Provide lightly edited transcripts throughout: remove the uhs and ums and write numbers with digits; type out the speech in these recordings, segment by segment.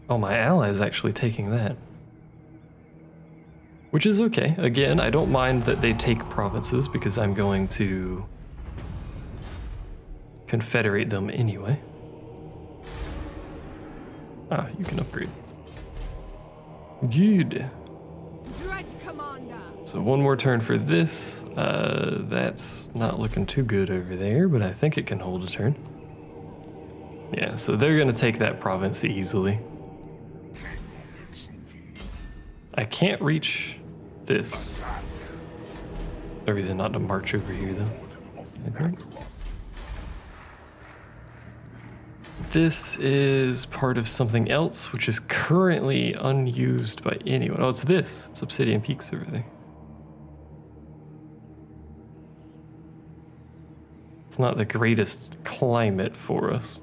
Oh, my ally is actually taking that. Which is okay. Again, I don't mind that they take provinces because I'm going to confederate them anyway. Ah, you can upgrade. Good. Dread Commander. So one more turn for this. That's not looking too good over there, but I think it can hold a turn. Yeah, so they're gonna take that province easily. I can't reach this. No reason not to march over here though. This is part of something else, which is currently unused by anyone. Oh, it's this. It's Obsidian Peaks over there. It's not the greatest climate for us.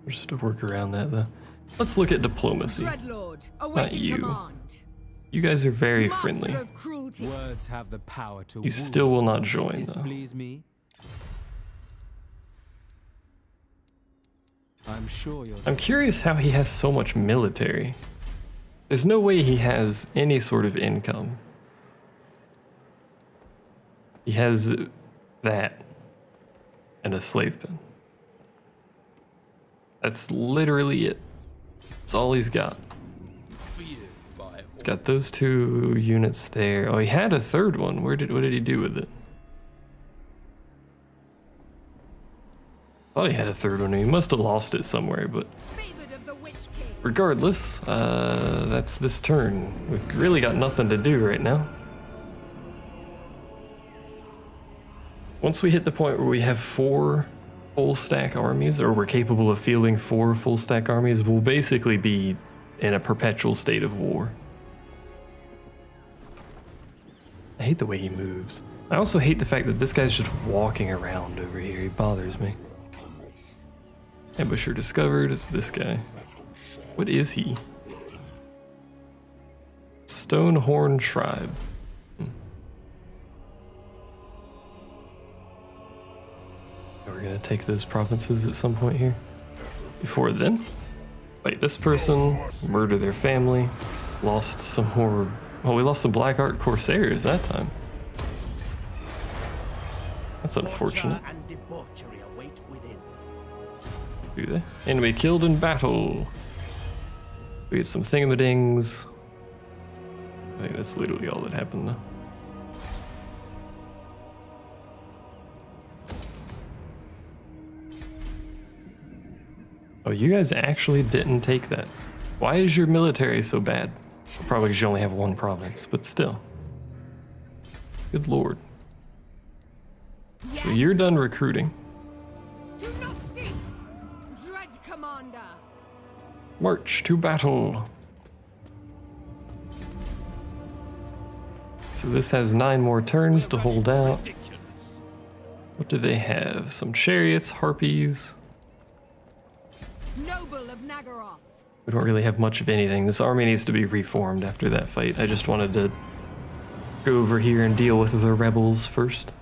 We're just to work around that though. Let's look at diplomacy. Not you. You guys are very friendly. Words have the power to you still will not join though. Me. I'm curious how he has so much military. There's no way he has any sort of income. He has that and a slave pen. That's literally it. That's all he's got. He's got those 2 units there. Oh, he had a third one. What did he do with it? Thought he had a third one. He must have lost it somewhere, but regardless, that's this turn. We've really got nothing to do right now. Once we hit the point where we have 4 full stack armies, or we're capable of fielding 4 full stack armies, we'll basically be in a perpetual state of war. I hate the way he moves. I also hate the fact that this guy's just walking around over here. He bothers me. Ambusher discovered. It's this guy. What is he? Stonehorn Tribe. We're gonna take those provinces at some point here. Before then, fight this person, murder their family, lost some more. Well, we lost some Black Art Corsairs that time. That's unfortunate. Do they? Enemy killed in battle. We get some thingamadings. I think that's literally all that happened though. Oh, you guys actually didn't take that. Why is your military so bad? Probably because you only have 1 province, but still. Good lord. Yes. So you're done recruiting. Do not cease, Dread Commander. March to battle. So this has 9 more turns to hold out. What do they have? Some chariots, harpies. Noble of Naggaroth. We don't really have much of anything. This army needs to be reformed after that fight. I just wanted to go over here and deal with the rebels first.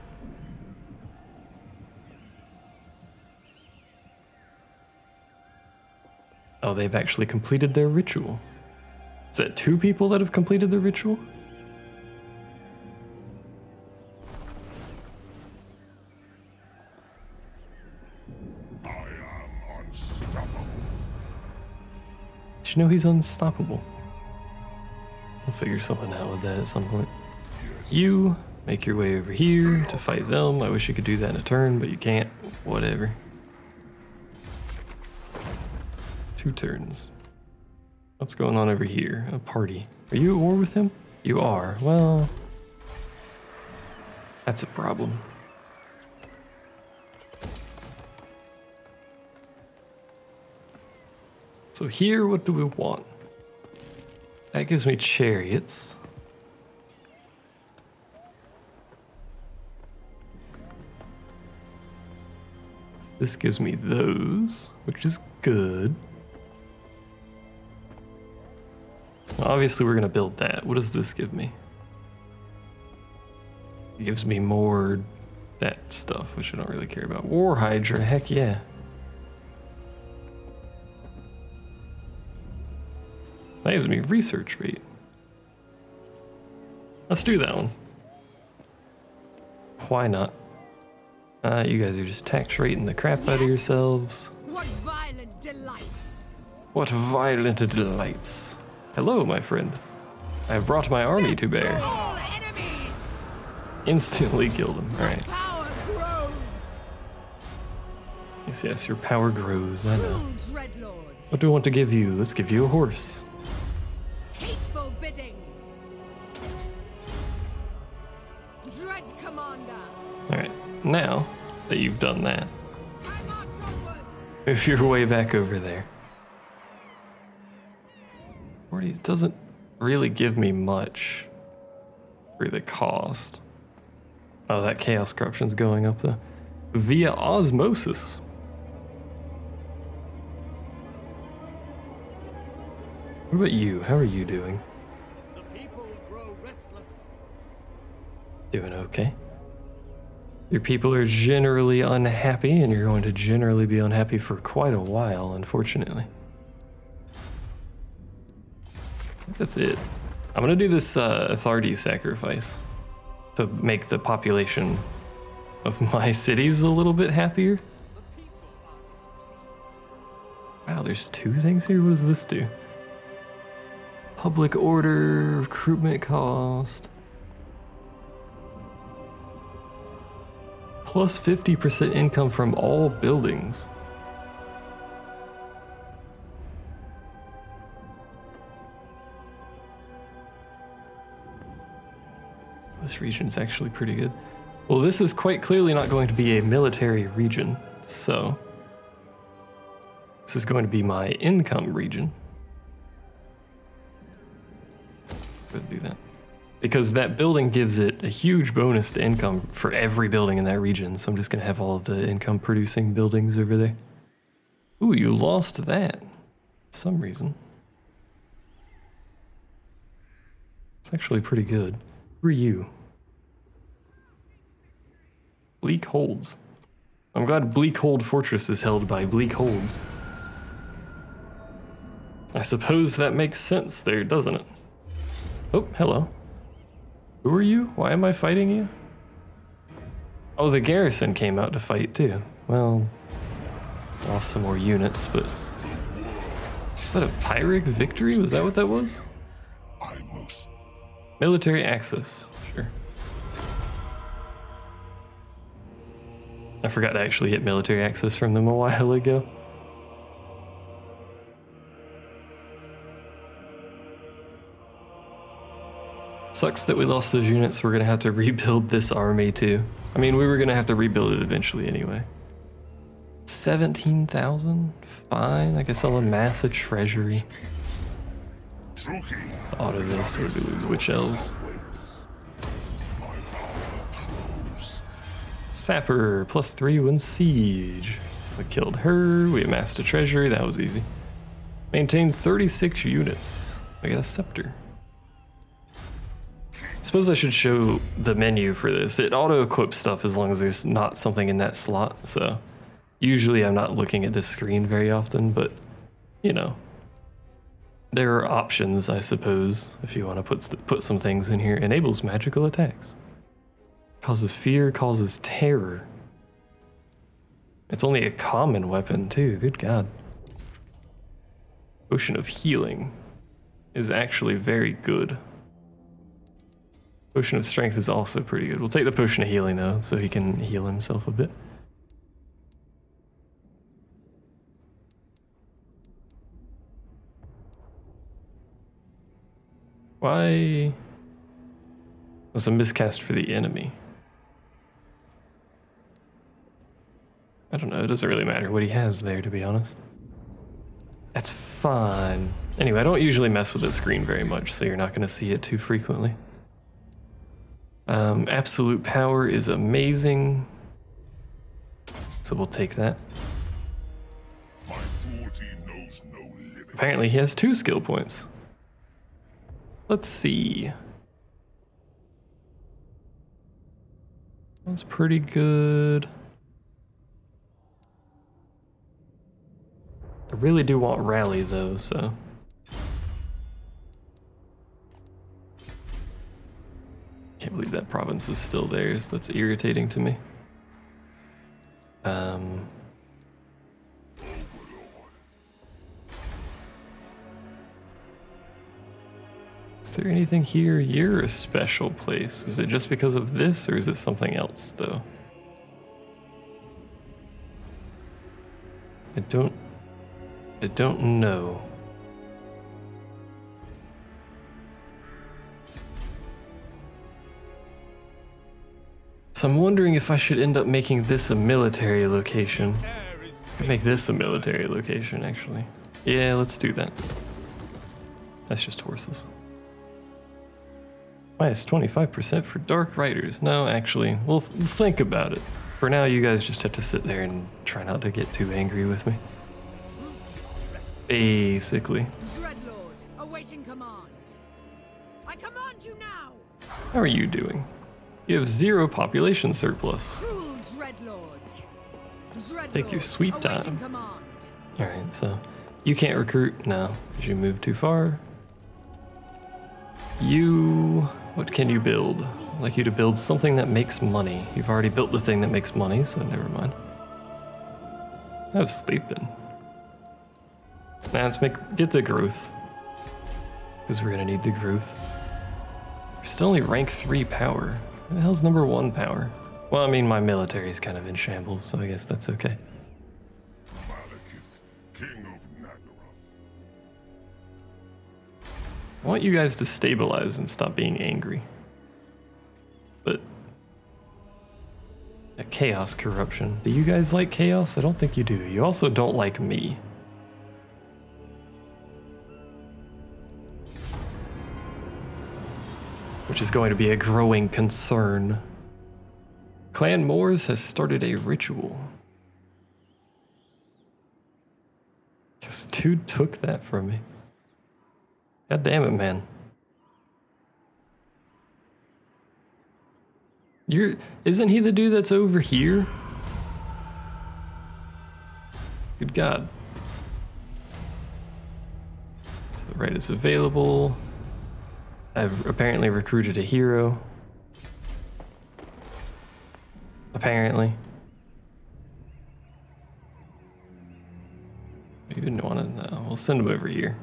Oh, they've actually completed their ritual. Is that 2 people that have completed the ritual? Did you know he's unstoppable? We'll figure something out with that at some point. You make your way over here to fight them. I wish you could do that in a turn, but you can't. Whatever. 2 turns. What's going on over here? A party. Are you at war with him? You are. Well, that's a problem. So here, what do we want? That gives me chariots. This gives me those, which is good. Well, obviously, we're going to build that. What does this give me? It gives me more that stuff, which I don't really care about. War Hydra, heck yeah. That gives me research rate. Let's do that one. Why not? You guys are just tax rating the crap out of yourselves. What violent delights! What violent delights. Hello, my friend. I have brought my army to bear. All enemies! Instantly kill them. Alright. Power grows! Yes, yes, your power grows. I know. True Dreadlord! What do I want to give you? Let's give you a horse. Hateful bidding! Dread Commander! Alright, now that you've done that, I march onwards! move your way back over there. 40, it doesn't really give me much for the cost. Oh, that Chaos Corruption's going up though. Via osmosis. What about you? How are you doing? The people grow restless. Doing okay. Your people are generally unhappy, and you're going to generally be unhappy for quite a while, unfortunately. I think that's it. I'm gonna do this Thardy sacrifice to make the population of my cities a little bit happier. Wow, there's 2 things here? What does this do? Public order, recruitment cost. Plus 50% income from all buildings. This region's actually pretty good. Well, this is quite clearly not going to be a military region, so this is going to be my income region. Go do that. Because that building gives it a huge bonus to income for every building in that region, so I'm just going to have all of the income producing buildings over there. Ooh, you lost that for some reason. It's actually pretty good. Who are you? Bleak Holds. I'm glad Bleak Hold Fortress is held by Bleak Holds. I suppose that makes sense there, doesn't it? Oh, hello. Who are you? Why am I fighting you? Oh, the garrison came out to fight too. Well, lost some more units, but... Is that a Pyrrhic victory? Was that what that was? Military access, sure. I forgot to actually get military access from them a while ago. Sucks that we lost those units. We're gonna have to rebuild this army too. I mean, we were gonna have to rebuild it eventually anyway. 17,000? Fine, I guess I'll amass a treasury. Auto this, or do we lose Witch Elves? Sapper, +3 when siege. We killed her, we amassed a treasury, that was easy. Maintained 36 units. I got a scepter. Suppose I should show the menu for this. It auto-equips stuff as long as there's not something in that slot, so usually I'm not looking at this screen very often, but you know. There are options, I suppose, if you want to put some things in here. Enables magical attacks. Causes fear, causes terror. It's only a common weapon too, good god. Potion of healing is actually very good. Potion of strength is also pretty good. We'll take the potion of healing though, so he can heal himself a bit. Why? That's a miscast for the enemy. I don't know, it doesn't really matter what he has there, to be honest. That's fine. Anyway, I don't usually mess with the screen very much, so you're not going to see it too frequently. Absolute power is amazing. So we'll take that. Apparently he has 2 skill points. Let's see. That's pretty good. I really do want rally though, so believe that province is still theirs. That's irritating to me. Is there anything here? You're a special place. Is it just because of this, or is it something else, though? I don't know. So I'm wondering if I should end up making this a military location. I make this a military location, actually. Yeah, let's do that. That's just horses. Minus 25% for Dark Riders. No, actually, we'll think about it. For now, you guys just have to sit there and try not to get too angry with me. Basically. Dreadlord, awaiting command. I command you now. How are you doing? You have 0 population surplus. Cruel Dreadlord. Dreadlord, Take your sweet awaiting time. command. Alright, so you can't recruit now because you moved too far. What can you build? I'd like you to build something that makes money. You've already built the thing that makes money, so never mind. I was sleeping. Now let's get the growth. Because we're gonna need the growth. We're still only rank 3 power. What the hell's number 1 power? Well, I mean, my military is kind of in shambles, so I guess that's okay. Malekith, King of Naggaroth. I want you guys to stabilize and stop being angry. But a chaos corruption. Do you guys like chaos? I don't think you do. You also don't like me. Which is going to be a growing concern. Clan Moors has started a ritual. This dude took that from me. God damn it, man. Isn't he the dude that's over here? Good God. So the right is available. I've apparently recruited a hero. Apparently. You didn't want to know. We'll send him over here.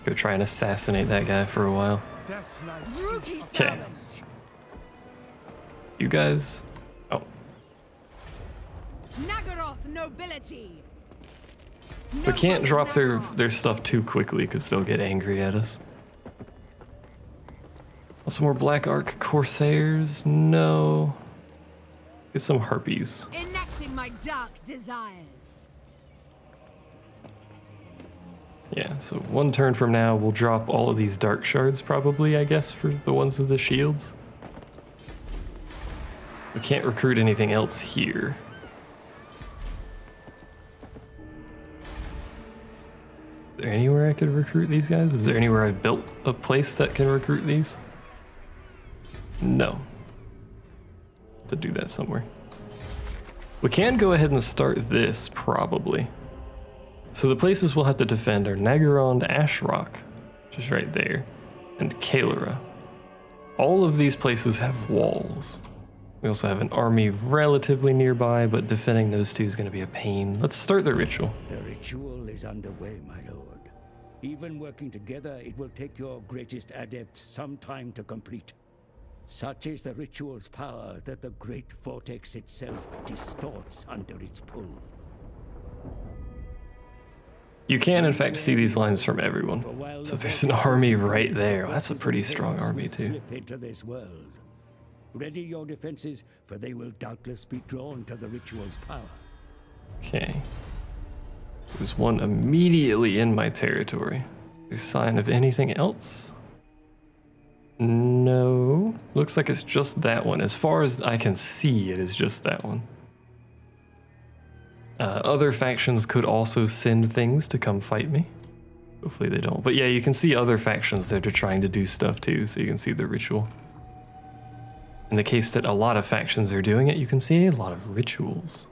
Go try and assassinate that guy for a while. Okay. You guys. Oh. Naggaroth nobility. We can't drop their stuff too quickly because they'll get angry at us. Some more Black Ark Corsairs? No. Get some Harpies. Enacting my dark desires. Yeah, so 1 turn from now, we'll drop all of these Dark Shards probably, I guess, for the ones with the shields. We can't recruit anything else here. Is there anywhere I could recruit these guys? Is there anywhere I've built a place that can recruit these? No. To do that somewhere. We can go ahead and start this, probably. So the places we'll have to defend are Naggarond, Ashrock, which is right there, and Kalara. All of these places have walls. We also have an army relatively nearby, but defending those two is going to be a pain. Let's start the ritual. The ritual is underway, my lord. Even working together, it will take your greatest adept some time to complete. Such is the ritual's power that the Great Vortex itself distorts under its pull. You can, in fact, see these lines from everyone. So there's an army right there. That's a pretty strong army, too. Slip into this world. Ready your defenses, for they will doubtless be drawn to the ritual's power. Okay. There's one immediately in my territory. There's sign of anything else? No. Looks like it's just that one. As far as I can see, it is just that one. Other factions could also send things to come fight me. Hopefully they don't. But yeah, you can see other factions that are trying to do stuff too, so you can see the ritual. In the case that a lot of factions are doing it, you can see a lot of rituals.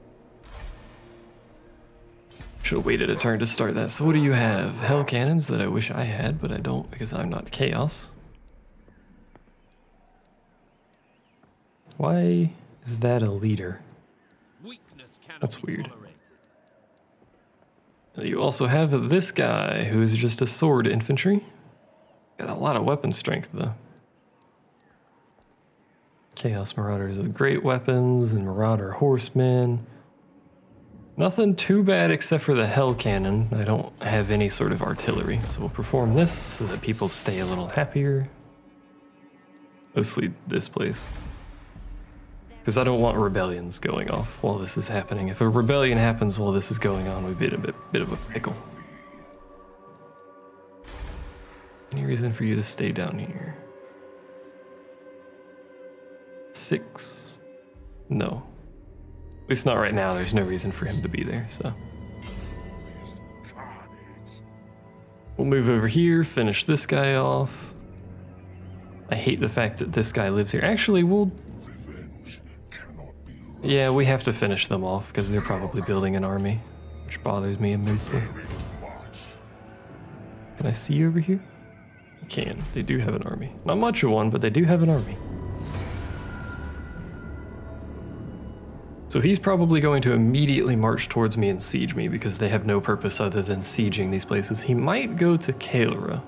Should have waited a turn to start that. So what do you have? Hell cannons that I wish I had, but I don't because I'm not chaos. Why is that a leader? Weakness cannot That's be weird. tolerated. You also have this guy who's just a sword infantry. Got a lot of weapon strength though. Chaos Marauders with great weapons and Marauder Horsemen. Nothing too bad except for the Hell Cannon. I don't have any sort of artillery, so we'll perform this so that people stay a little happier. Mostly this place. Because I don't want rebellions going off while this is happening. If a rebellion happens while this is going on, we'd be in a bit of a pickle. Any reason for you to stay down here? 6? No. At least not right now. There's no reason for him to be there, so. We'll move over here, finish this guy off. I hate the fact that this guy lives here. Actually, we'll... Yeah, we have to finish them off because they're probably building an army, which bothers me immensely. Can I see you over here? I can. They do have an army. Not much of one, but they do have an army. So he's probably going to immediately march towards me and siege me because they have no purpose other than sieging these places. He might go to Kael'ra.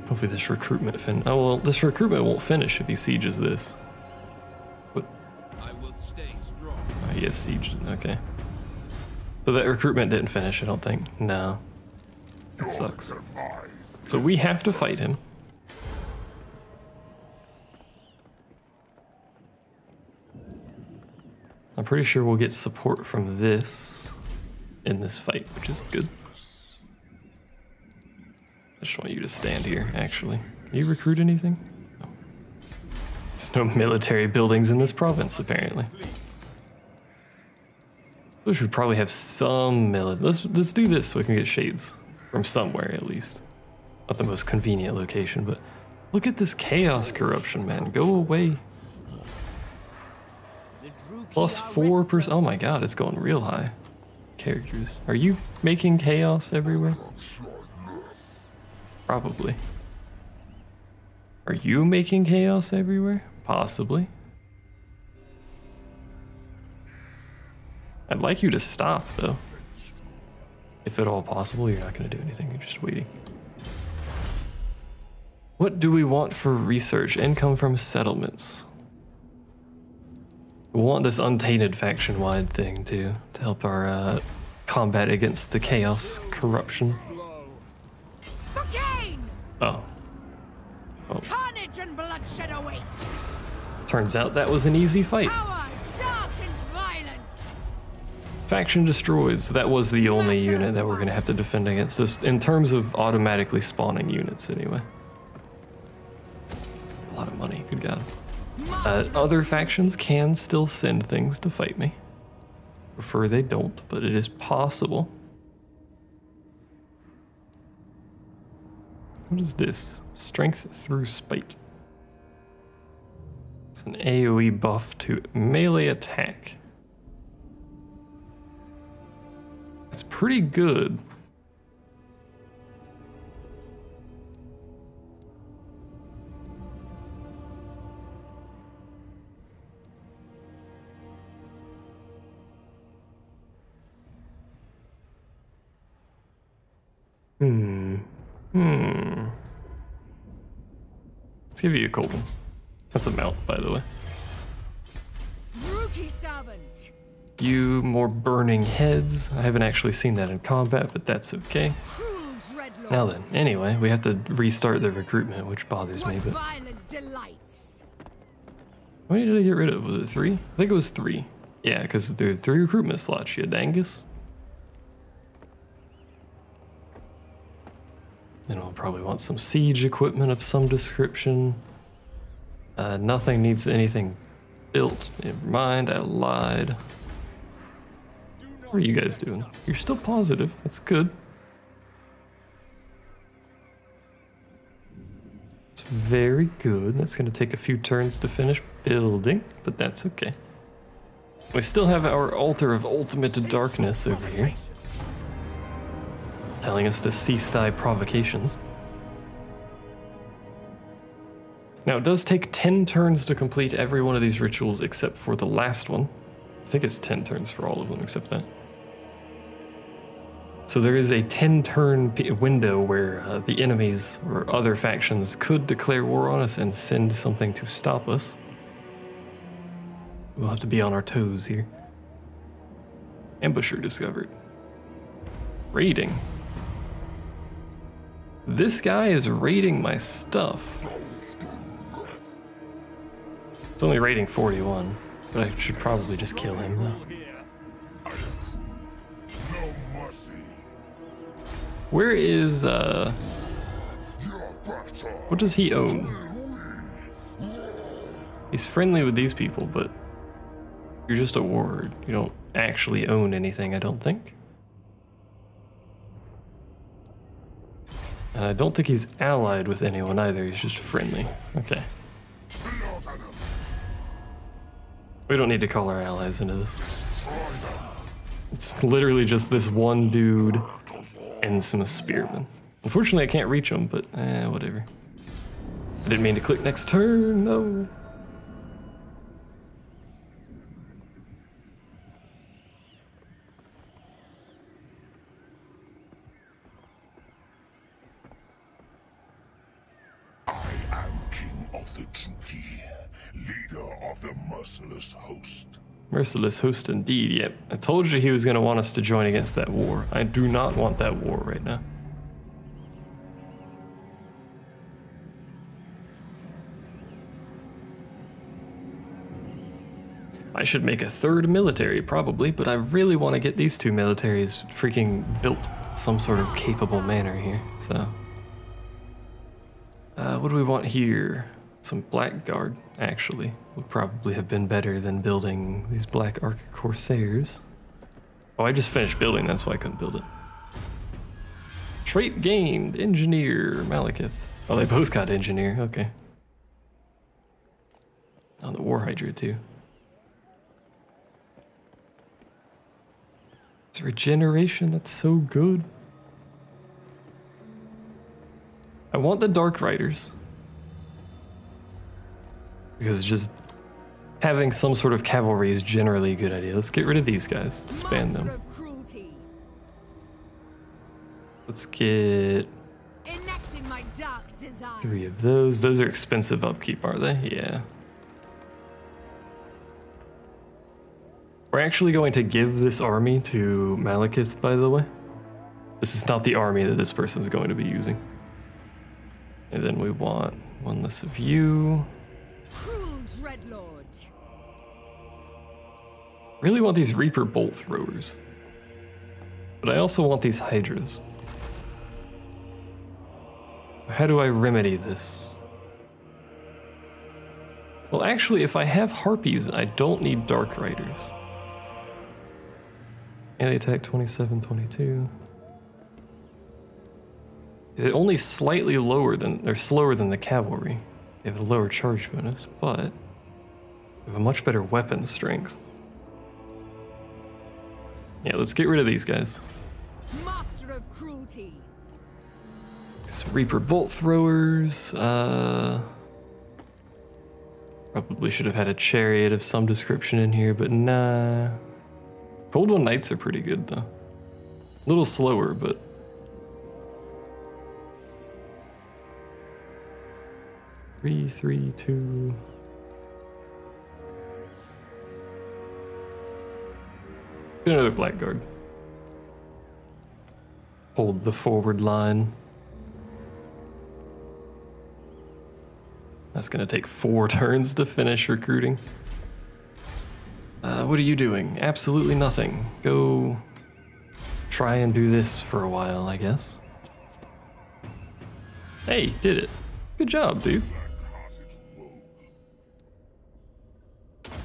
Hopefully this recruitment oh well, this recruitment won't finish if he sieges this. What? I will stay strong. Oh, he has sieged it, okay. So that recruitment didn't finish, I don't think. No. That sucks. So we have to fight him. I'm pretty sure we'll get support from this in this fight, which is good. I just want you to stand here, actually. Can you recruit anything? No. There's no military buildings in this province, apparently. We should probably have some military. Let's do this so we can get shades from somewhere, at least. Not the most convenient location, but look at this chaos corruption, man. Go away. Plus 4%. Oh my god, it's going real high. Characters. Are you making chaos everywhere? Probably. Are you making chaos everywhere? Possibly. I'd like you to stop, though. If at all possible, you're not going to do anything. You're just waiting. What do we want for research? Income from settlements. We want this untainted faction-wide thing, too, to help our combat against the chaos corruption. Oh. Oh. Carnage and bloodshed awaits. Turns out that was an easy fight. Power, dark and violent. Faction destroyed, so that was the only unit that we're going to have to defend against this in terms of automatically spawning units anyway. A lot of money, good god. Other factions can still send things to fight me. Prefer they don't, but it is possible. What is this? Strength through spite. It's an AoE buff to melee attack. That's pretty good. Let's give you a cold one. That's a mount, by the way. Rookie servant. You more burning heads. I haven't actually seen that in combat, but that's okay. Now then, anyway, we have to restart the recruitment, which bothers me, but... Violent delights. How many did I get rid of? Was it 3? I think it was 3. Yeah, because there are 3 recruitment slots. You had Angus. Then we'll probably want some siege equipment of some description. Nothing needs anything built. Never mind, I lied. What are you guys doing? You're still positive. That's good. It's very good. That's going to take a few turns to finish building, but that's okay. We still have our Altar of Ultimate Darkness over here, telling us to cease thy provocations. Now, it does take 10 turns to complete every one of these rituals except for the last one. I think it's 10 turns for all of them except that. So there is a 10-turn window where the enemies or other factions could declare war on us and send something to stop us. We'll have to be on our toes here. Ambusher discovered. Raiding. This guy is raiding my stuff. It's only raiding 41, but I should probably just kill him though. Where is, what does he own? He's friendly with these people, but you're just a ward. You don't actually own anything, I don't think. And I don't think he's allied with anyone either, he's just friendly. Okay. We don't need to call our allies into this. It's literally just this one dude and some spearmen. Unfortunately, I can't reach them, but whatever. I didn't mean to click next turn, no. I am King of the Truki, leader of the merciless host. Merciless host indeed, yep. I told you he was going to want us to join against that war. I do not want that war right now. I should make a third military, probably, but I really want to get these two militaries freaking built some sort of capable manner here, so. What do we want here? Some Blackguard, actually, would probably have been better than building these Black Arc Corsairs. Oh, I just finished building, that's why I couldn't build it. Trait gained, Engineer, Malekith. Oh, they both got Engineer, okay. On the War Hydra, too. It's regeneration, that's so good. I want the Dark Riders. Because just having some sort of cavalry is generally a good idea. Let's get rid of these guys, disband them. Let's get 3 of those. Those are expensive upkeep, are they? Yeah. We're actually going to give this army to Malekith, by the way. This is not the army that this person's going to be using. And then we want one less of you. Really want these Reaper Bolt Throwers. But I also want these Hydras. How do I remedy this? Well, actually, if I have Harpies, I don't need Dark Riders. Melee attack 27, 22. They're only slightly lower than, they're slower than the cavalry. They have a lower charge bonus, but they have a much better weapon strength. Yeah, let's get rid of these guys. Master of cruelty. Some Reaper Bolt Throwers. Probably should have had a Chariot of some description in here, but nah. Cold One Knights are pretty good though. A little slower, but. Three, 3, 2. Get another Blackguard. Hold the forward line. That's gonna take 4 turns to finish recruiting. What are you doing? Absolutely nothing. Go try and do this for a while, I guess. Hey, did it. Good job, dude.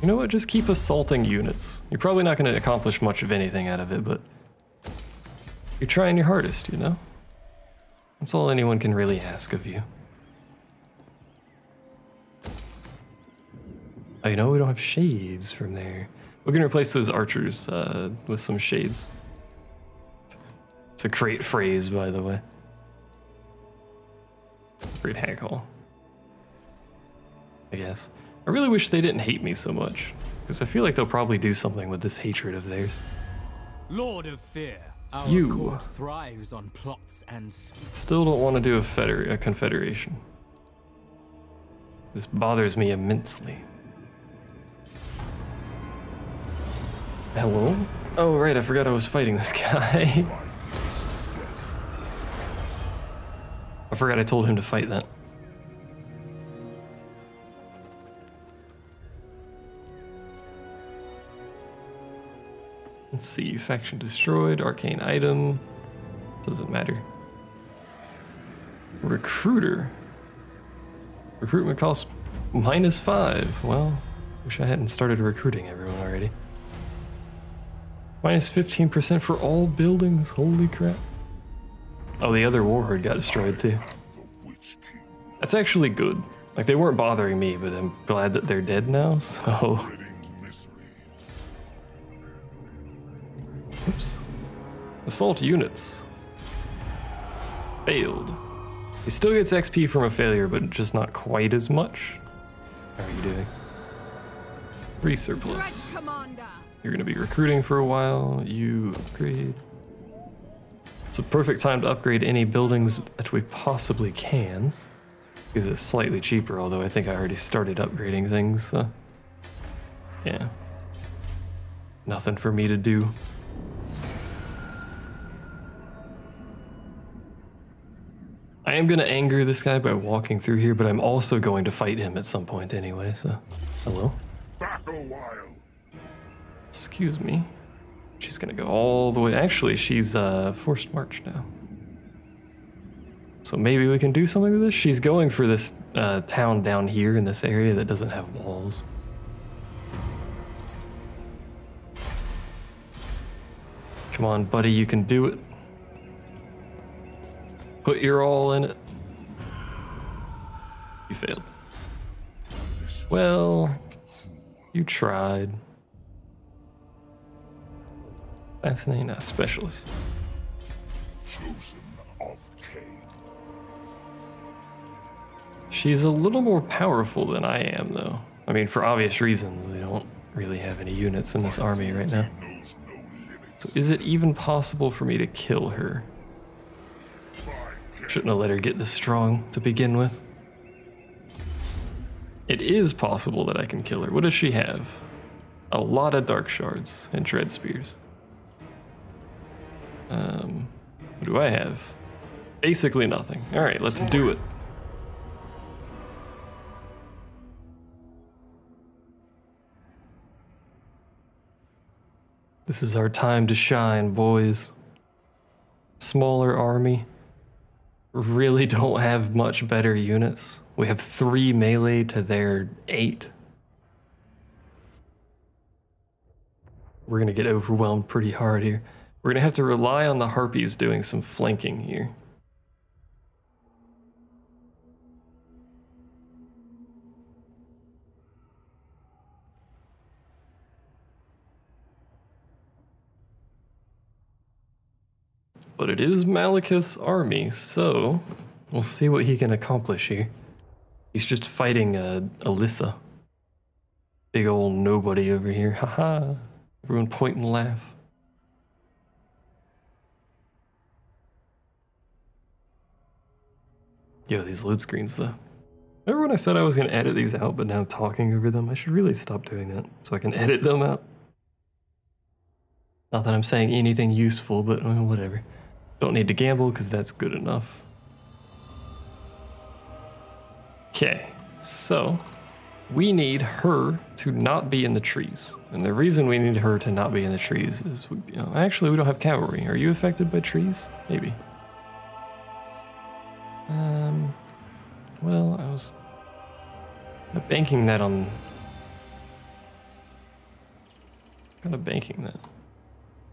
You know what? Just keep assaulting units. You're probably not going to accomplish much of anything out of it, but you're trying your hardest, you know? That's all anyone can really ask of you. Oh, you know, we don't have shades from there. We're going to replace those archers with some shades. It's a great phrase, by the way. Great hack haul. I guess. I really wish they didn't hate me so much, because I feel like they'll probably do something with this hatred of theirs. Lord of Fear, our You. court thrives on plots and schemes. Still don't want to do a confederation. This bothers me immensely. Hello? Oh, right, I forgot I was fighting this guy. I forgot I told him to fight that. Let's see, faction destroyed, arcane item. Doesn't matter. Recruiter. Recruitment costs -5. Well, wish I hadn't started recruiting everyone already. -15% for all buildings, holy crap. Oh, the other warhorde got destroyed too. That's actually good. Like, they weren't bothering me, but I'm glad that they're dead now, so... Oops. Assault units. Failed. He still gets XP from a failure, but just not quite as much. How are you doing? Resurplus. You're gonna be recruiting for a while. You upgrade. It's a perfect time to upgrade any buildings that we possibly can, because it's slightly cheaper, although I think I already started upgrading things, so yeah. Nothing for me to do. I am gonna anger this guy by walking through here, but I'm also going to fight him at some point anyway, so. Hello? Back a while. Excuse me. She's gonna go all the way. Actually, she's forced march now. So maybe we can do something with this? She's going for this town down here in this area that doesn't have walls. Come on, buddy, you can do it. Put your all in it. You failed. Well, you tried. Fascinating, a specialist. Chosen of Cain. She's a little more powerful than I am, though. I mean, for obvious reasons, we don't really have any units in this army right now. So is it even possible for me to kill her? Shouldn't have let her get this strong to begin with. It is possible that I can kill her. What does she have? A lot of dark shards and dread spears. What do I have? Basically nothing. All right, let's do it. This is our time to shine, boys. Smaller army. Really don't have much better units. We have 3 melee to their 8. We're gonna get overwhelmed pretty hard here. We're gonna have to rely on the harpies doing some flanking here. But it is Malekith's army, so we'll see what he can accomplish here. He's just fighting Alyssa. Big old nobody over here, haha. Everyone point and laugh. Yo, these load screens though. Remember when I said I was gonna edit these out, but now I'm talking over them? I should really stop doing that so I can edit them out. Not that I'm saying anything useful, but well, whatever. Don't need to gamble because that's good enough. Okay, so we need her to not be in the trees. And the reason we need her to not be in the trees is, actually we don't have cavalry. Are you affected by trees? Maybe. Well, I was banking that on... kind of banking that.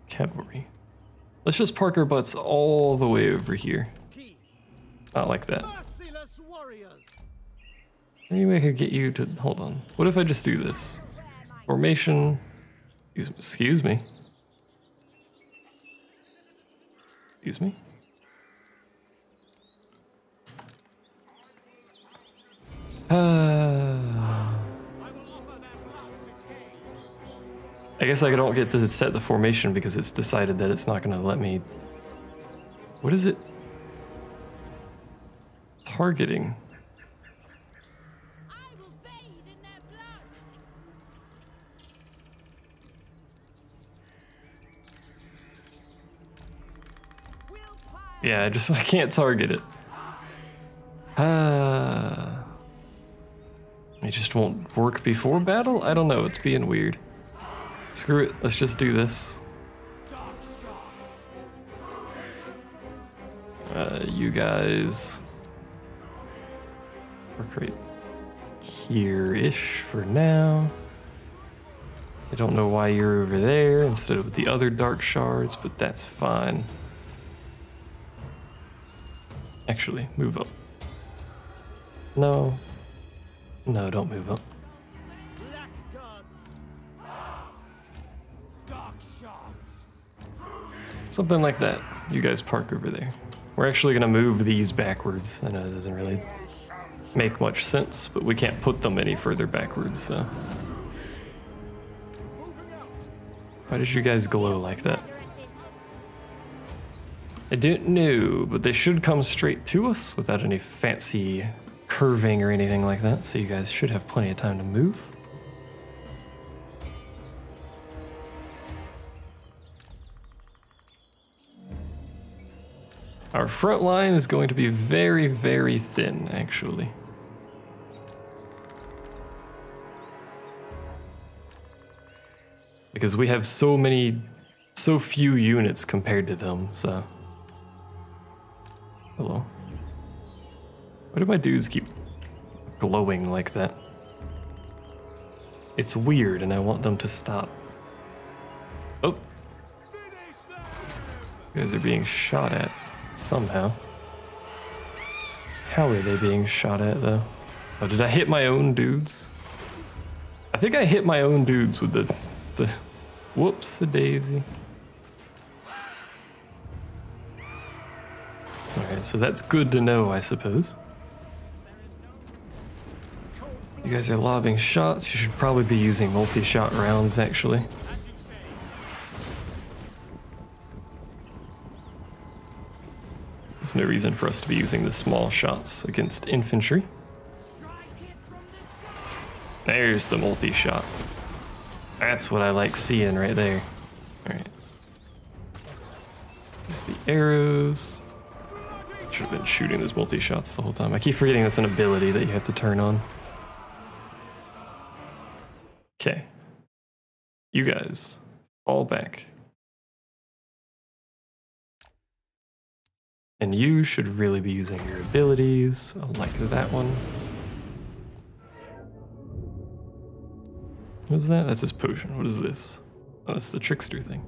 Cavalry. Let's just park our butts all the way over here. Not like that. Anyway, I could get you to... hold on. What if I just do this? Formation... Excuse me. Excuse me? I guess I don't get to set the formation because it's decided that it's not going to let me... What is it? Targeting. I will bathe in their blood. Yeah, I can't target it. It just won't work before battle? I don't know, it's being weird. Screw it, let's just do this. You guys work right here-ish for now. I don't know why you're over there instead of the other dark shards, but that's fine. Actually, move up. No. No, don't move up. Black gods. Dark shards. Something like that. You guys park over there. We're actually gonna move these backwards. I know it doesn't really make much sense, but we can't put them any further backwards, so. Why did you guys glow like that? I didn't know, but they should come straight to us without any fancy curving or anything like that, so you guys should have plenty of time to move. Our front line is going to be very, very thin, actually. Because we have so few units compared to them, so. Hello. Why do my dudes keep glowing like that? It's weird and I want them to stop. Oh. You guys are being shot at somehow. How are they being shot at though? Oh, did I hit my own dudes? I think I hit my own dudes with the whoops-a-daisy. Alright, so that's good to know, I suppose. You guys are lobbing shots. You should probably be using multi-shot rounds, actually. There's no reason for us to be using the small shots against infantry. There's the multi-shot. That's what I like seeing right there. Alright. There's the arrows. Should have been shooting those multi-shots the whole time. I keep forgetting that's an ability that you have to turn on. Okay. You guys, fall back. And you should really be using your abilities, like that one. What is that? That's his potion. What is this? Oh, that's the trickster thing.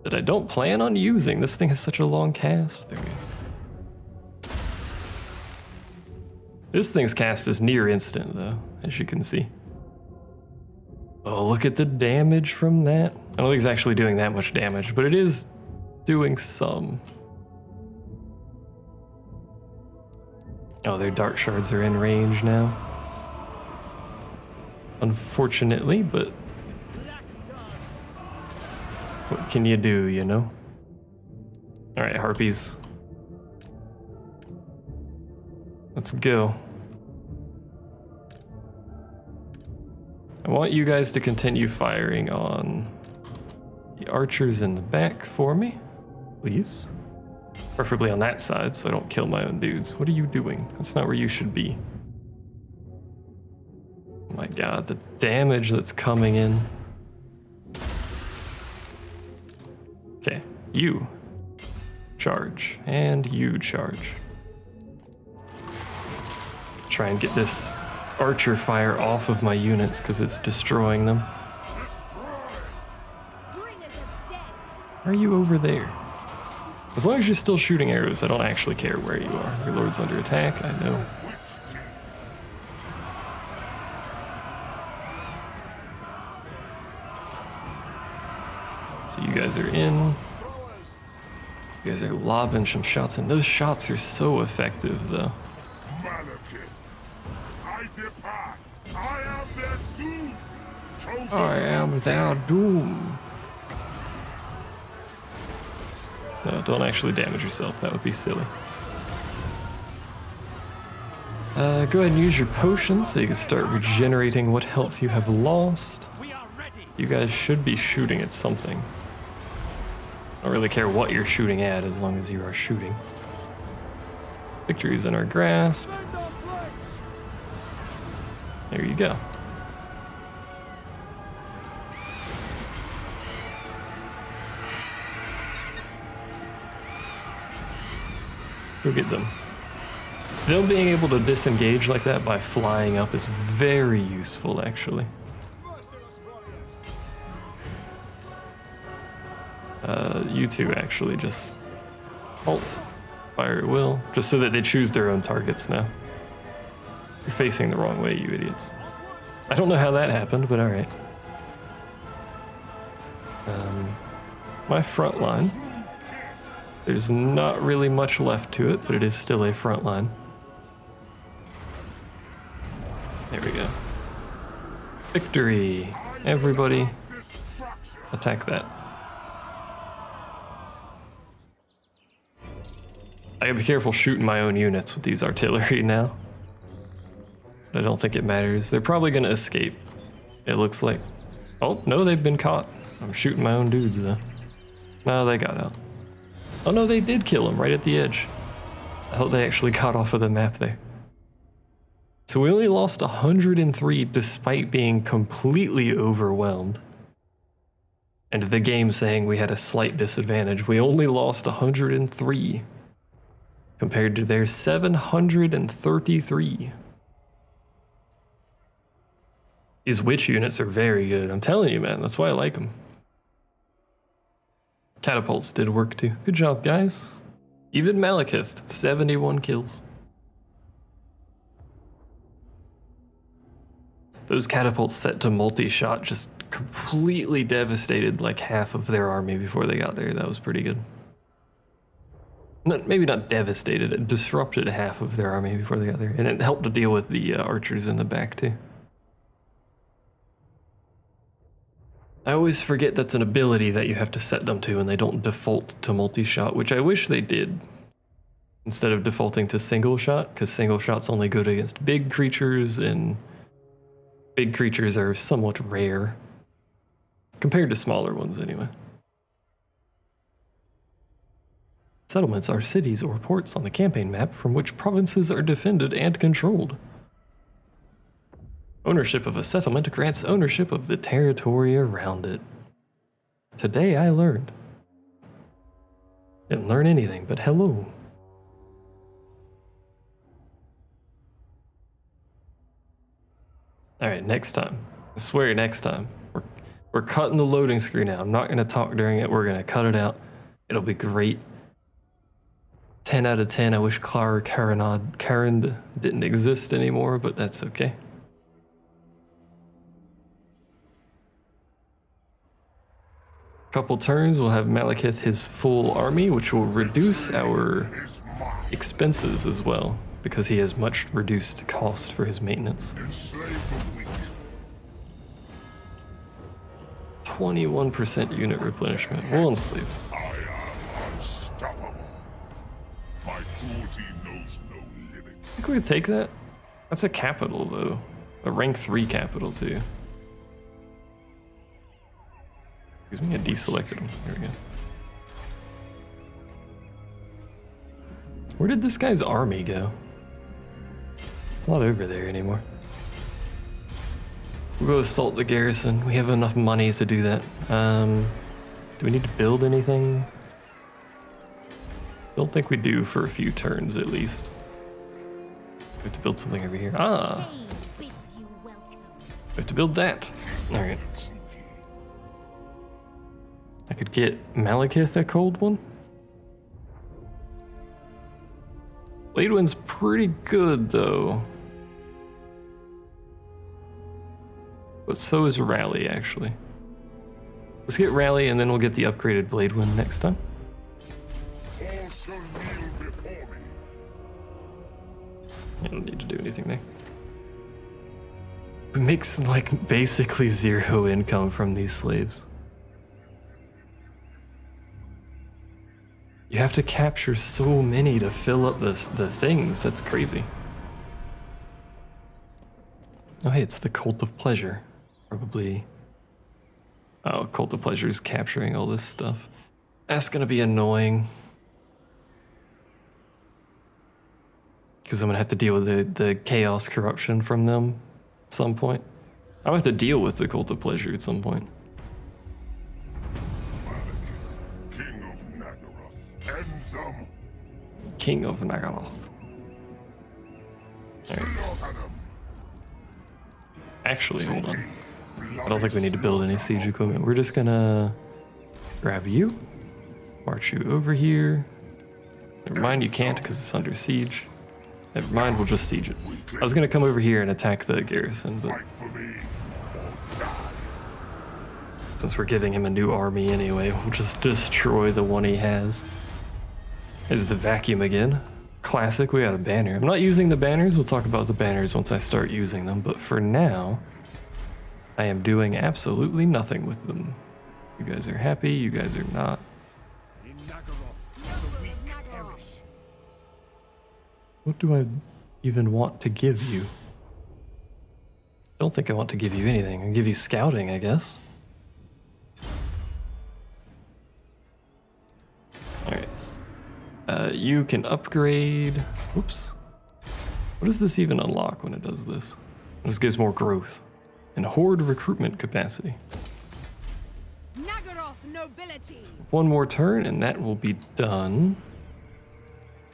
That I don't plan on using. This thing has such a long cast. There we go. This thing's cast is near instant, though, as you can see. Oh, look at the damage from that. I don't think it's actually doing that much damage, but it is doing some. Oh, their dark shards are in range now. Unfortunately, but what can you do, you know? All right, harpies. Let's go. I want you guys to continue firing on the archers in the back for me, please. Preferably on that side so I don't kill my own dudes. What are you doing? That's not where you should be. Oh my god, the damage that's coming in. Okay, you charge, and you charge. Try and get this archer fire off of my units because it's destroying them. Why are you over there? As long as you're still shooting arrows, I don't actually care where you are. Your lord's under attack, I know. So you guys are in. You guys are lobbing some shots, and those shots are so effective, though. Malekith, I depart. I am their doom. I am their doom. No, don't actually damage yourself. That would be silly. Go ahead and use your potions so you can start regenerating what health you have lost. You guys should be shooting at something. I don't really care what you're shooting at as long as you are shooting. Victory's in our grasp. There you go. Go get them. Them being able to disengage like that by flying up is very useful, actually. You two actually just halt, fire at will, just so that they choose their own targets now. You're facing the wrong way, you idiots. I don't know how that happened, but alright. My front line. There's not really much left to it, but it is still a front line. There we go. Victory! Everybody, attack that. I gotta be careful shooting my own units with these artillery now. I don't think it matters. They're probably gonna escape, it looks like. Oh, no, they've been caught. I'm shooting my own dudes, though. No, they got out. Oh no, they did kill him right at the edge. I thought they actually got off of the map there. So we only lost 103 despite being completely overwhelmed. And the game saying we had a slight disadvantage. We only lost 103 compared to their 733. These witch units are very good. I'm telling you, man, that's why I like them. Catapults did work too. Good job, guys. Even Malekith, 71 kills. Those catapults set to multi-shot just completely devastated like half of their army before they got there. That was pretty good. Maybe not devastated, it disrupted half of their army before they got there. And it helped to deal with the archers in the back too. I always forget that's an ability that you have to set them to and they don't default to multi-shot, which I wish they did. Instead of defaulting to single shot, because single shot's only good against big creatures and big creatures are somewhat rare. Compared to smaller ones anyway. Settlements are cities or ports on the campaign map from which provinces are defended and controlled. Ownership of a settlement grants ownership of the territory around it. Today I learned. Didn't learn anything, but hello. Alright, next time. I swear next time. We're cutting the loading screen out. I'm not going to talk during it. We're going to cut it out. It'll be great. 10 out of 10. I wish Naggarond didn't exist anymore, but that's okay. Couple turns, we'll have Malekith his full army, which will reduce our expenses as well, because he has much reduced cost for his maintenance. 21% unit replenishment. We'll enslave. I am unstoppable. My cruelty knows no limits. I think we could take that. That's a capital though. A rank 3 capital too. Excuse me, I deselected him. There we go. Where did this guy's army go? It's not over there anymore. We'll go assault the garrison. We have enough money to do that. Do we need to build anything? Don't think we do for a few turns at least. We have to build something over here. Ah! We have to build that. Alright. I could get Malekith a cold one. Blade Wind's pretty good though. But so is Rally actually. Let's get Rally and then we'll get the upgraded Blade Wind next time. All shall kneel before me. I don't need to do anything there. It makes like basically zero income from these slaves. You have to capture so many to fill up the things. That's crazy. Oh, hey, it's the Cult of Pleasure. Probably. Oh, Cult of Pleasure is capturing all this stuff. That's gonna be annoying. Because I'm gonna have to deal with the chaos corruption from them at some point. I'll have to deal with the Cult of Pleasure at some point. Malekith, King of Naggaroth, end them! King of Naggaroth. Slaughter them! Actually, hold on. I don't think we need to build any siege equipment. We're just gonna grab you, march you over here. Never mind, you can't because it's under siege. Never mind, we'll just siege it. I was gonna come over here and attack the garrison, but Fight for me, or die! since we're giving him a new army anyway, we'll just destroy the one he has. There's the vacuum again. Classic, we got a banner. I'm not using the banners, we'll talk about the banners once I start using them, but for now, I am doing absolutely nothing with them. You guys are happy, you guys are not. In Naggaroth, the weak perish. What do I even want to give you? I don't think I want to give you anything. I'll give you scouting, I guess. Alright. You can upgrade. Oops. What does this even unlock when it does this? This gives more growth and horde recruitment capacity. Naggaroth nobility. One more turn and that will be done.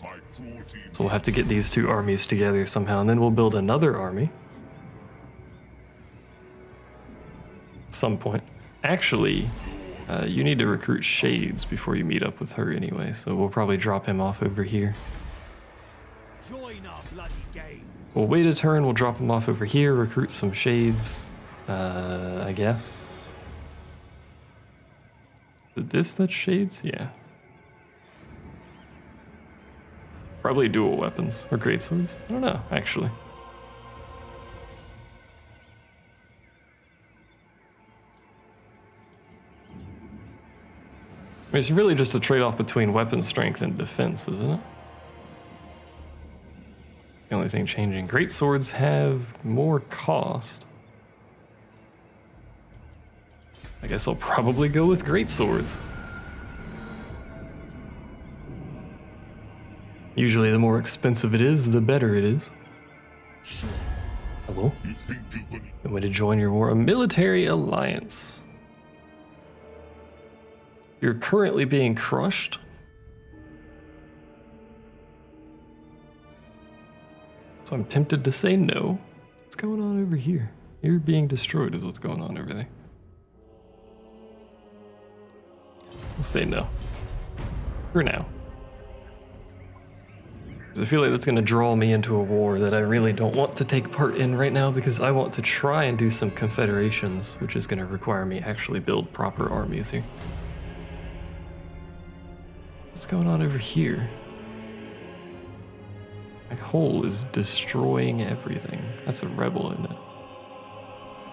My cruelty So we'll have to get these two armies together somehow, and then we'll build another army. At some point. Actually, you need to recruit Shades before you meet up with her anyway, so we'll probably drop him off over here. Join our bloody games. We'll wait a turn, we'll drop him off over here, recruit some Shades, I guess. Is that's Shades? Yeah. Probably dual weapons, or greatswords. I don't know, actually. I mean, it's really just a trade-off between weapon strength and defense, isn't it? The only thing changing. Great swords have more cost. I guess I'll probably go with great swords. Usually the more expensive it is, the better it is. Hello? You think you can I'm going to join your war. A military alliance. You're currently being crushed. So I'm tempted to say no. What's going on over here? You're being destroyed is what's going on over there. We'll say no. For now. Because I feel like that's going to draw me into a war that I really don't want to take part in right now, because I want to try and do some confederations, which is going to require me actually build proper armies here. What's going on over here? My hole is destroying everything. That's a rebel, isn't it?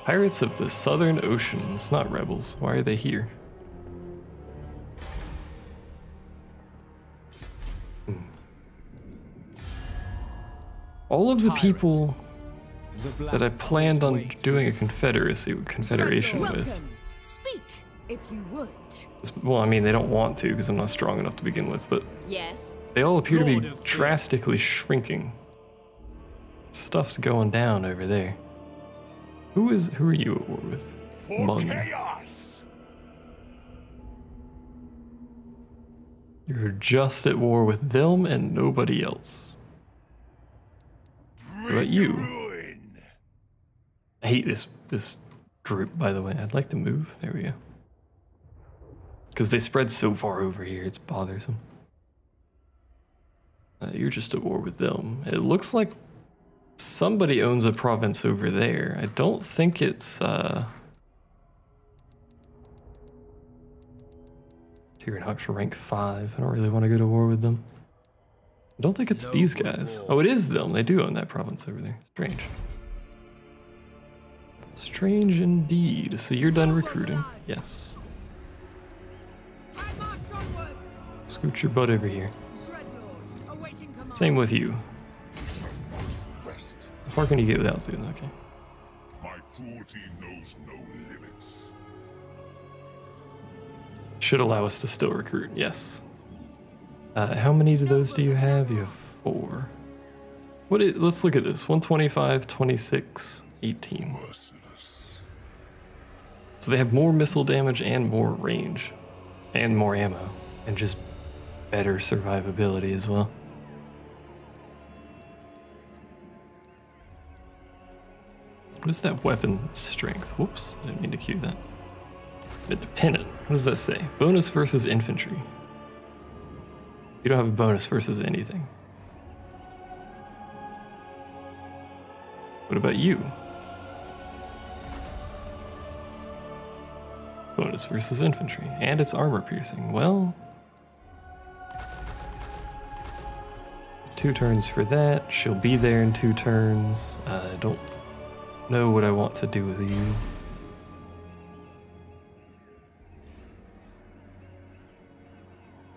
Pirates of the Southern Ocean. It's not rebels. Why are they here? All of the people that I planned on doing a confederation with. Welcome. Speak, if you would. Well, I mean, they don't want to because I'm not strong enough to begin with, but Yes. they all appear to be Lord of drastically shrinking. Stuff's going down over there. Who are you at war with? for Among them. chaos? You're just at war with them and nobody else. What about you? Ruin. I hate this group, by the way. I'd like to move. There we go. Because they spread so far over here, it's bothersome. You're just at war with them. It looks like somebody owns a province over there. I don't think it's Tyrannox rank 5. I don't really want to go to war with them. I don't think it's these guys. Oh, it is them. They do own that province over there. Strange. strange indeed. So you're done recruiting. Yes. I march onwards. Scoot your butt over here. Dreadlord, awaiting command. Same with you. Rest. How far can you get without doing that? Okay. My cruelty knows no limits. Should allow us to still recruit, yes. How many of those do you have? You have 4. Let's look at this. 125, 26, 18. Merciless. So they have more missile damage and more range. And more ammo. And just better survivability as well. What is that weapon strength? Whoops, I didn't mean to cue that. Independent. What does that say? Bonus versus infantry. You don't have a bonus versus anything. What about you? Bonus versus infantry. And it's armor piercing. Well, 2 turns for that. She'll be there in 2 turns. I don't know what I want to do with you.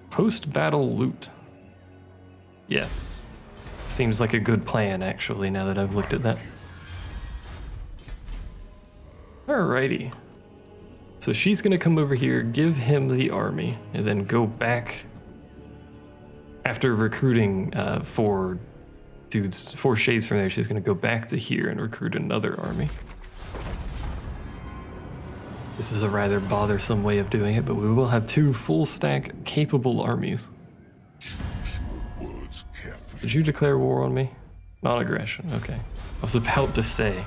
Post-battle loot. Yes. Seems like a good plan, actually, now that I've looked at that. Alrighty. So she's gonna come over here, give him the army, and then go back after recruiting 4 dudes, 4 shades from there. She's gonna go back to here and recruit another army. This is a rather bothersome way of doing it, but we will have 2 full stack capable armies. Did you declare war on me? Non-aggression, okay. I was about to say.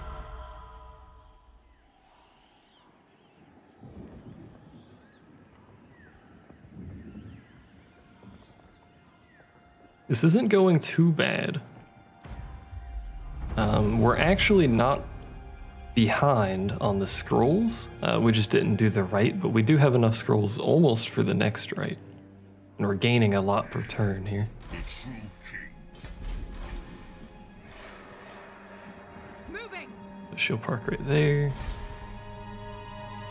This isn't going too bad. We're actually not behind on the scrolls. We just didn't do the right, but we do have enough scrolls almost for the next right. And we're gaining a lot per turn here. Moving. She'll park right there.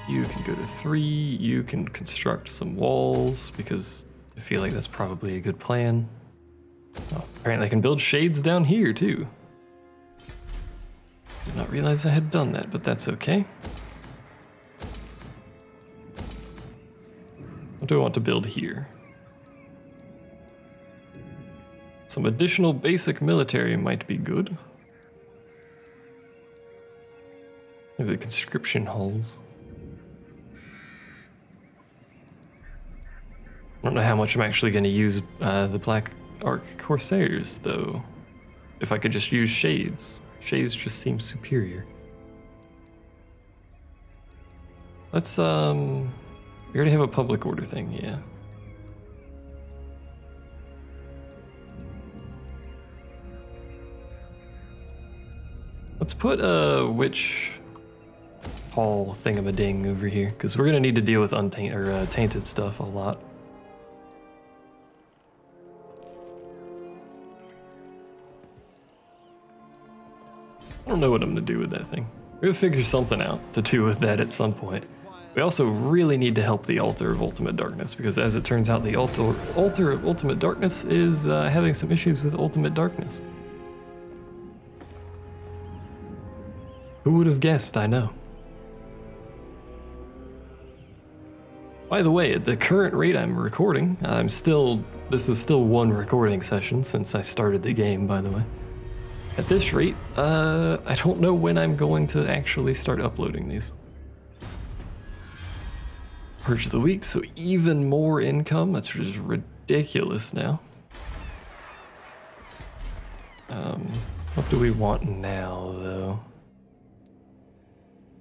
You can go to 3. You can construct some walls because I feel like that's probably a good plan. Oh, apparently I can build shades down here too. Did not realize I had done that, but that's okay. What do I want to build here? Some additional basic military might be good. Maybe the conscription halls. I don't know how much I'm actually going to use the Black Arc Corsairs, though. If I could just use Shades. Shades just seem superior. Let's, we already have a public order thing, yeah. Let's put a witch hall thingamading over here, because we're going to need to deal with tainted stuff a lot. I don't know what I'm going to do with that thing. We're going to figure something out to do with that at some point. We also really need to help the Altar of Ultimate Darkness, because as it turns out, the Altar of Ultimate Darkness is having some issues with Ultimate Darkness. Who would have guessed, I know. By the way, at the current rate I'm recording, this is still 1 recording session since I started the game, by the way. At this rate, I don't know when I'm going to actually start uploading these. Purge of the week, so even more income. That's just ridiculous now. What do we want now, though?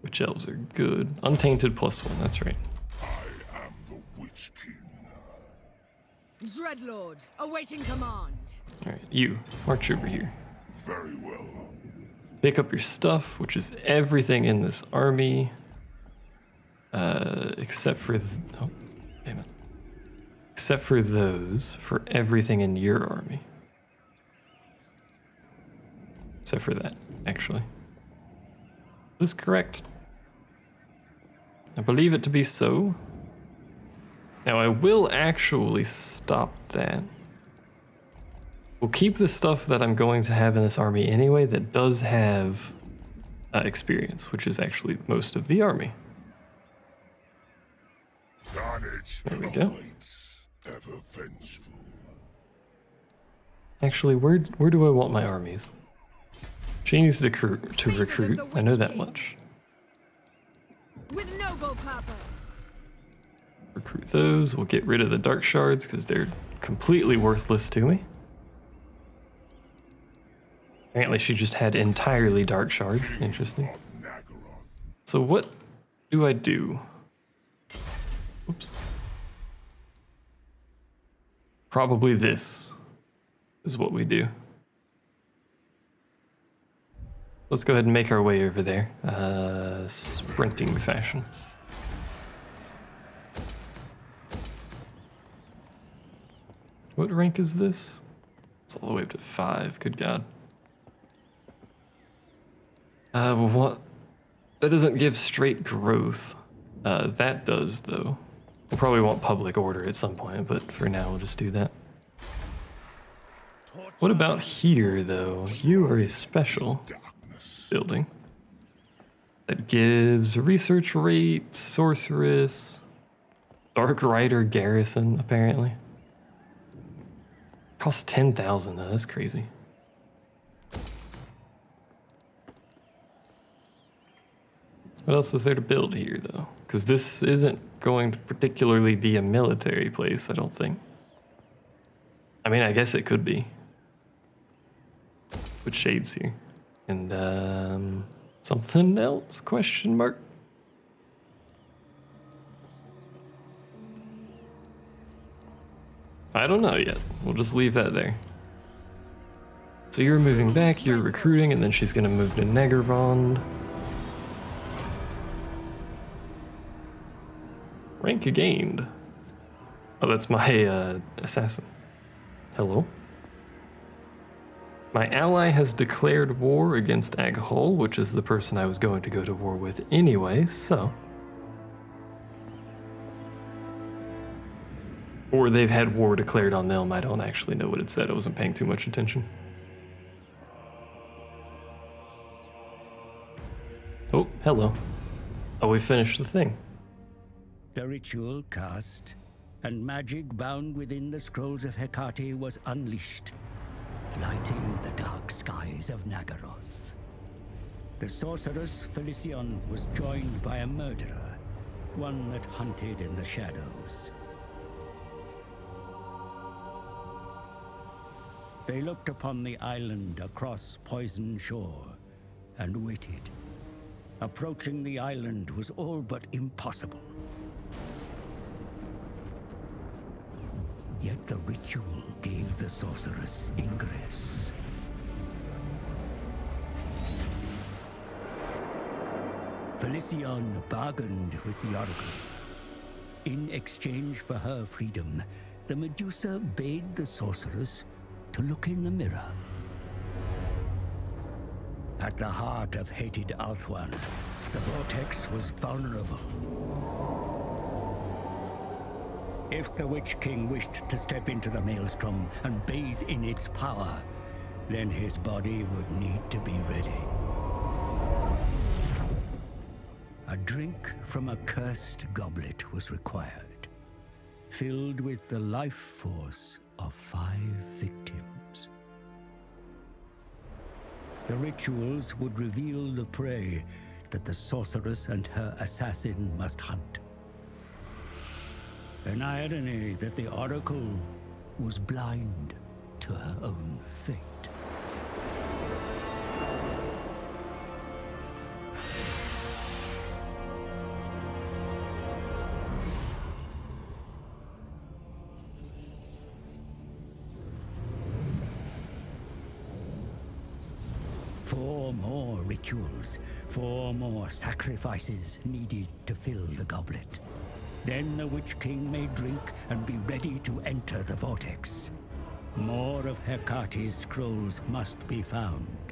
Which elves are good? Untainted +1, that's right. I am the Witch King. Dreadlord, awaiting command. Alright, you, march over here. Very well. Pick up your stuff, which is everything in this army. Except for, oh, damn it. Except for those, for everything in your army. Except for that, actually. Is this correct? I believe it to be so. Now I will actually stop that. We'll keep the stuff that I'm going to have in this army anyway that does have experience, which is actually most of the army. There we go. Actually, where do I want my armies? She needs to recruit. I know that much. With noble purpose. Recruit those. We'll get rid of the dark shards because they're completely worthless to me. Apparently she just had entirely dark shards. Interesting. So what do I do? Oops. Probably this is what we do. Let's go ahead and make our way over there. Sprinting fashion. What rank is this? It's all the way up to 5, good God. Well, what? That doesn't give straight growth. That does, though. We'll probably want public order at some point, but for now we'll just do that. What about here, though? You are a special building that gives research rate, sorceress, dark rider garrison, apparently. Costs 10,000 though, that's crazy. What else is there to build here, though? Because this isn't going to particularly be a military place, I don't think. I mean, I guess it could be. Put shades here. And, something else? Question mark? I don't know yet. We'll just leave that there. So you're moving back, you're recruiting, and then she's gonna move to Naggarond. Rank gained. Oh, that's my assassin. Hello. My ally has declared war against Aghol, which is the person I was going to go to war with anyway, so. Or they've had war declared on them. I don't actually know what it said. I wasn't paying too much attention. Oh, hello. Oh, we finished the thing. The ritual cast, and magic bound within the scrolls of Hecate was unleashed, lighting the dark skies of Naggaroth. The sorceress Felicion was joined by a murderer, one that hunted in the shadows. They looked upon the island across Poison Shore and waited. Approaching the island was all but impossible. Yet the ritual gave the sorceress ingress. Felicion bargained with the Oracle. In exchange for her freedom, the Medusa bade the sorceress to look in the mirror. At the heart of hated Ulthuan, the Vortex was vulnerable. If the Witch King wished to step into the maelstrom and bathe in its power, then his body would need to be ready. A drink from a cursed goblet was required, filled with the life force of 5 victims. The rituals would reveal the prey that the sorceress and her assassin must hunt. An irony that the Oracle was blind to her own fate. Four more rituals, 4 more sacrifices needed to fill the goblet. Then the Witch King may drink and be ready to enter the Vortex. More of Hecate's scrolls must be found.